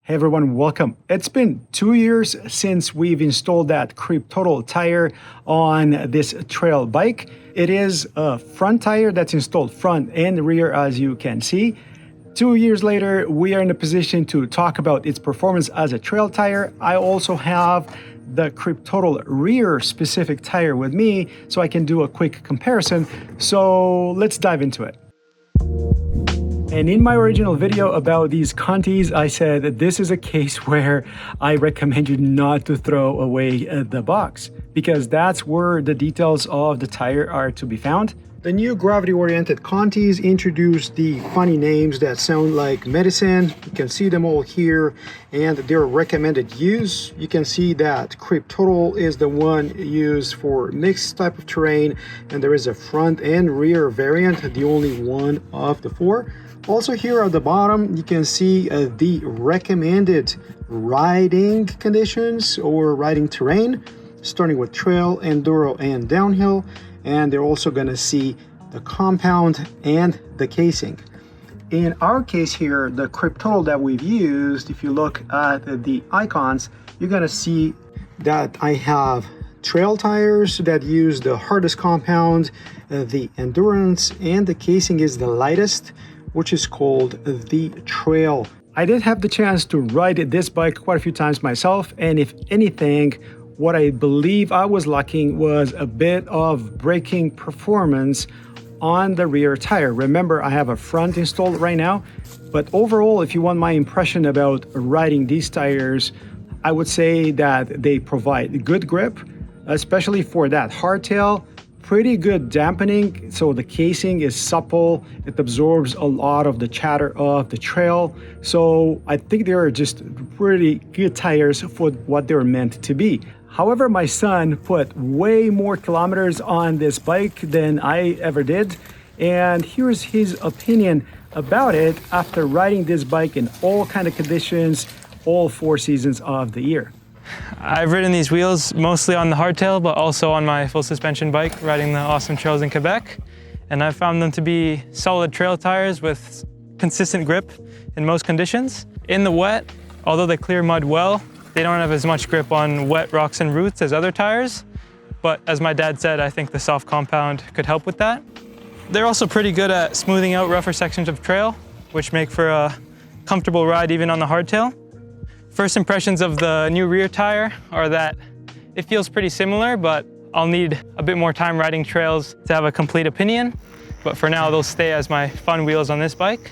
Hey everyone, welcome. It's been 2 years since we've installed that Kryptotal tire on this trail bike. It is a front tire that's installed front and rear, as you can see. 2 years later, we are in a position to talk about its performance as a trail tire. I also have the Kryptotal-Re specific tire with me, so I can do a quick comparison. So let's dive into it. And in my original video about these Contis, I said that this is a case where I recommend you not to throw away the box, because that's where the details of the tire are to be found. The new gravity-oriented Contis introduced the funny names that sound like medicine. You can see them all here and their recommended use. You can see that Kryptotal is the one used for mixed type of terrain, and there is a front and rear variant, the only one of the four. Also here at the bottom, you can see the recommended riding conditions or riding terrain, starting with trail, enduro, and downhill. And they're also going to see the compound and the casing. In our case here, the Kryptotal that we've used, if you look at the icons, you're going to see that I have trail tires that use the hardest compound, the endurance, and the casing is the lightest, which is called the trail. I did have the chance to ride this bike quite a few times myself, and if anything, what I believe I was lacking was a bit of braking performance on the rear tire. Remember, I have a front installed right now, but overall, if you want my impression about riding these tires, I would say that they provide good grip, especially for that hardtail. Pretty good dampening, so the casing is supple, it absorbs a lot of the chatter of the trail. So I think they're just pretty good tires for what they're meant to be. However, my son put way more kilometers on this bike than I ever did, and here's his opinion about it after riding this bike in all kind of conditions, all 4 seasons of the year. I've ridden these wheels mostly on the hardtail, but also on my full suspension bike, riding the awesome trails in Quebec. And I've found them to be solid trail tires with consistent grip in most conditions. In the wet, although they clear mud well, they don't have as much grip on wet rocks and roots as other tires. But as my dad said, I think the soft compound could help with that. They're also pretty good at smoothing out rougher sections of trail, which make for a comfortable ride even on the hardtail. First impressions of the new rear tire are that it feels pretty similar, but I'll need a bit more time riding trails to have a complete opinion. But for now, they'll stay as my fun wheels on this bike.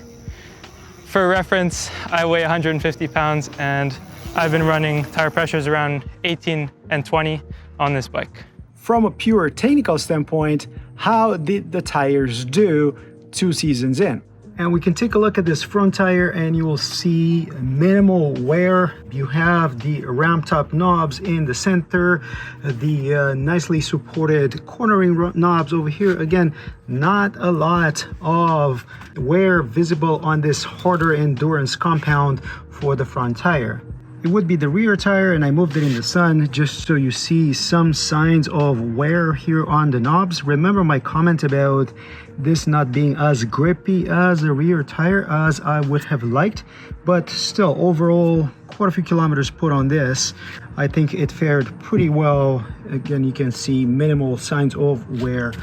For reference, I weigh 150 pounds and I've been running tire pressures around 18 and 20 on this bike. From a pure technical standpoint, how did the tires do 2 seasons in? And we can take a look at this front tire and you will see minimal wear. You have the ramp top knobs in the center, the nicely supported cornering knobs over here. Again, not a lot of wear visible on this harder endurance compound for the front tire. It would be the rear tire, and I moved it in the sun just so you see some signs of wear here on the knobs. Remember my comment about this not being as grippy as a rear tire as I would have liked, but still overall quite a few kilometers put on this. I think it fared pretty well. Again, you can see minimal signs of wear.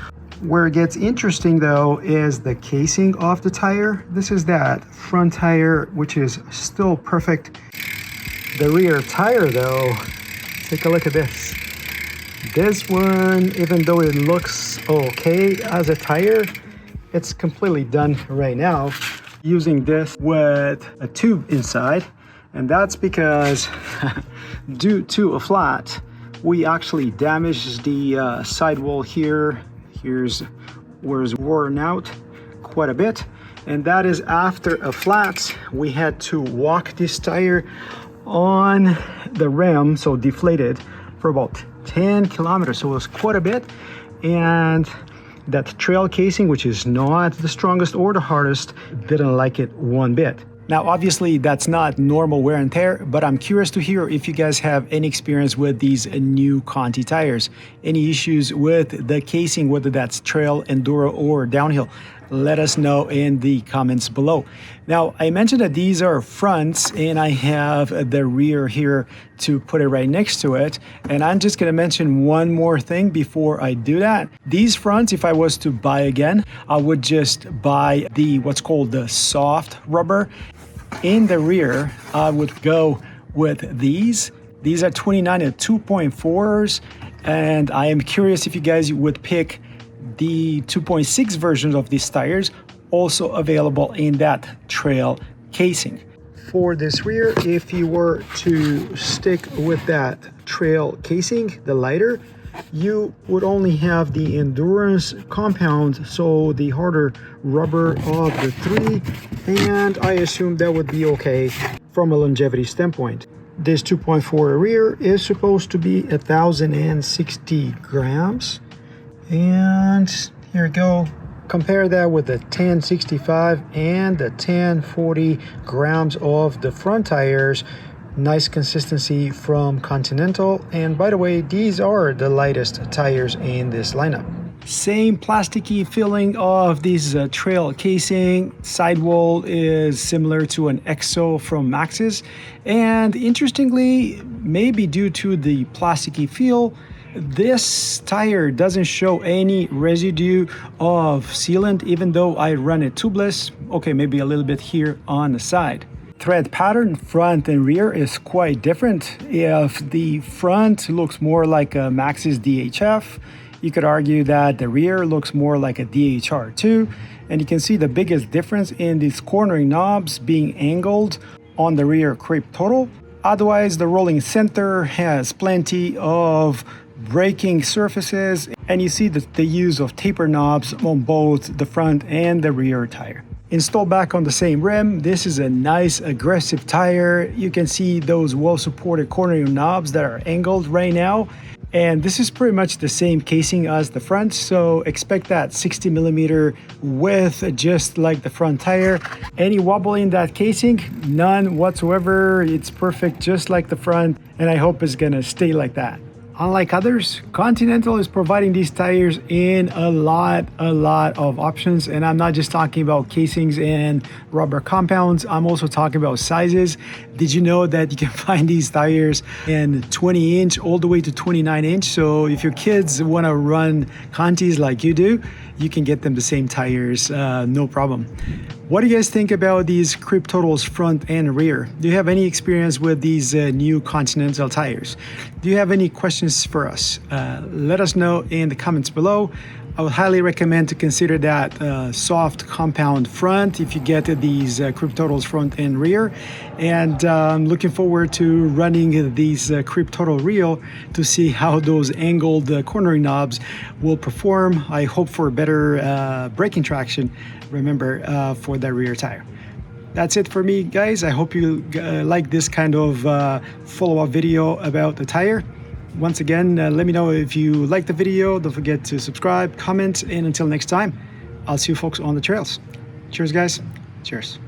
Where it gets interesting though is the casing of the tire. This is that front tire, which is still perfect. The rear tire though, take a look at this. This one, even though it looks okay as a tire, it's completely done right now using this with a tube inside. And that's because due to a flat, we actually damaged the sidewall here. Here's where it's worn out quite a bit. And that is after a flat, we had to walk this tire on the rim, so deflated, for about 10 kilometers, so it was quite a bit. And that trail casing, which is not the strongest or the hardest, didn't like it one bit. Now obviously that's not normal wear and tear, but I'm curious to hear if you guys have any experience with these new Conti tires. Any issues with the casing, whether that's trail, enduro, or downhill. let us know in the comments below. Now, I mentioned that these are fronts and I have the rear here to put it right next to it. And I'm just gonna mention one more thing before I do that. These fronts, if I was to buy again, I would just buy the what's called the soft rubber. In the rear, I would go with these. These are 29 and 2.4s, and I am curious if you guys would pick the 2.6 versions of these tires, also available in that trail casing. For this rear, if you were to stick with that trail casing, the lighter, you would only have the endurance compound, so the harder rubber of the three, and I assume that would be okay from a longevity standpoint. This 2.4 rear is supposed to be 1,060 grams. And here we go. Compare that with the 1065 and the 1040 grams of the front tires. Nice consistency from Continental. And by the way, these are the lightest tires in this lineup. Same plasticky feeling of this trail casing. Sidewall is similar to an EXO from Maxxis, and interestingly, maybe due to the plasticky feel, this tire doesn't show any residue of sealant, even though I run it tubeless. Okay, maybe a little bit here on the side. Thread pattern front and rear is quite different. If the front looks more like a Maxxis DHF, you could argue that the rear looks more like a DHR2, and you can see the biggest difference in these cornering knobs being angled on the rear Kryptotal. Otherwise, the rolling center has plenty of braking surfaces, and you see the use of taper knobs on both the front and the rear tire. Installed back on the same rim, this is a nice aggressive tire. You can see those well-supported cornering knobs that are angled right now. And this is pretty much the same casing as the front, so expect that 60 millimeter width, just like the front tire. Any wobble in that casing? None whatsoever. It's perfect, just like the front, and I hope it's gonna stay like that. Unlike others, Continental is providing these tires in a lot of options, and I'm not just talking about casings and rubber compounds, I'm also talking about sizes. Did you know that you can find these tires in 20 inch all the way to 29 inch? So if your kids want to run Contis like you do, you can get them the same tires, no problem. What do you guys think about these Kryptotal's front and rear? Do you have any experience with these new Continental tires? Do you have any questions for us? Let us know in the comments below. I would highly recommend to consider that soft compound front if you get these Kryptotal's front and rear. And I'm looking forward to running these Kryptotal-Re to see how those angled cornering knobs will perform. I hope for better braking traction, remember, for the rear tire. That's it for me, guys. I hope you like this kind of follow-up video about the tire. Once again, let me know if you like the video. Don't forget to subscribe, comment, and until next time, I'll see you folks on the trails. Cheers, guys. Cheers.